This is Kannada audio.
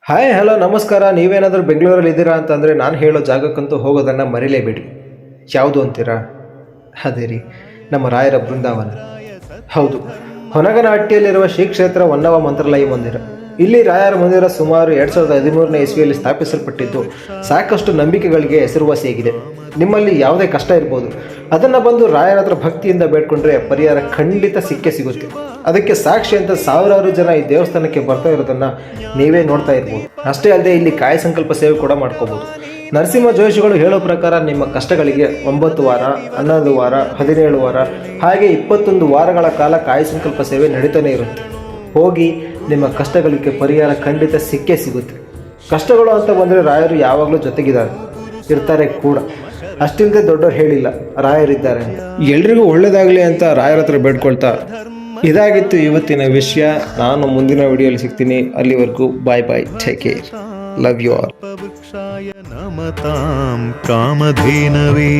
ಹಾಯ್ ಹಲೋ ನಮಸ್ಕಾರ. ನೀವೇನಾದರೂ ಬೆಂಗಳೂರಲ್ಲಿ ಇದ್ದೀರಾ ಅಂತಂದರೆ ನಾನು ಹೇಳೋ ಜಾಗಕ್ಕಂತೂ ಹೋಗೋದನ್ನು ಮರಿಲೇಬೇಡಿ. ಯಾವುದು ಅಂತೀರಾ? ಅದೇ ರೀ, ನಮ್ಮ ರಾಯರ ಬೃಂದಾವನ. ಹೌದು, ಹೊನಗನಹಟ್ಟಿಯಲ್ಲಿರುವ ಶ್ರೀ ಕ್ಷೇತ್ರ ಹೊನ್ನವ ಮಂತ್ರಾಲಯ ಮಂದಿರ. ಇಲ್ಲಿ ರಾಯರ ಮಂದಿರ ಸುಮಾರು 2013ನೇ ಇಸ್ವಿಯಲ್ಲಿ ಸ್ಥಾಪಿಸಲ್ಪಟ್ಟಿದ್ದು ಸಾಕಷ್ಟು ನಂಬಿಕೆಗಳಿಗೆ ಹೆಸರುವಾಸಿಯಾಗಿದೆ. ನಿಮ್ಮಲ್ಲಿ ಯಾವುದೇ ಕಷ್ಟ ಇರ್ಬೋದು, ಅದನ್ನು ಬಂದು ರಾಯರ ಹತ್ರ ಭಕ್ತಿಯಿಂದ ಬೇಡ್ಕೊಂಡ್ರೆ ಪರಿಹಾರ ಖಂಡಿತ ಸಿಕ್ಕೇ ಸಿಗುತ್ತೆ. ಅದಕ್ಕೆ ಸಾಕ್ಷಿ ಅಂತ ಸಾವಿರಾರು ಜನ ಈ ದೇವಸ್ಥಾನಕ್ಕೆ ಬರ್ತಾ ಇರೋದನ್ನು ನೀವೇ ನೋಡ್ತಾ ಇರ್ಬೋದು. ಅಷ್ಟೇ ಅಲ್ಲದೆ ಇಲ್ಲಿ ಕಾಯ ಸಂಕಲ್ಪ ಸೇವೆ ಕೂಡ ಮಾಡ್ಕೋಬೋದು. ನರಸಿಂಹ ಜೋಶಿಗಳು ಹೇಳೋ ಪ್ರಕಾರ ನಿಮ್ಮ ಕಷ್ಟಗಳಿಗೆ 9 ವಾರ, 11 ವಾರ, 17 ವಾರ ಹಾಗೆ 21 ವಾರಗಳ ಕಾಲ ಕಾಯ ಸಂಕಲ್ಪ ಸೇವೆ ನಡೀತಾನೆ ಇರುತ್ತೆ. ಹೋಗಿ ನಿಮ್ಮ ಕಷ್ಟಗಳಿಗೆ ಪರಿಹಾರ ಖಂಡಿತ ಸಿಕ್ಕೇ ಸಿಗುತ್ತೆ. ಕಷ್ಟಗಳು ಅಂತ ಬಂದರೆ ರಾಯರು ಯಾವಾಗಲೂ ಇರ್ತಾರೆ ಕೂಡ. ಅಷ್ಟಿಲ್ಲದೆ ದೊಡ್ಡವ್ರು ಹೇಳಿಲ್ಲ, ರಾಯರಿದ್ದಾರೆ ಅಂತ. ಎಲ್ರಿಗೂ ಒಳ್ಳೇದಾಗಲಿ ಅಂತ ರಾಯರ ಹತ್ರ ಬೇಡ್ಕೊಳ್ತಾ ಇದಾಗಿತ್ತು ಇವತ್ತಿನ ವಿಷಯ. ನಾನು ಮುಂದಿನ ವಿಡಿಯೋಲಿ ಸಿಗ್ತೀನಿ. ಅಲ್ಲಿವರೆಗೂ bye bye, take care, love you all. ನಮತಾಂ ಕಾಮಧೇನವೇ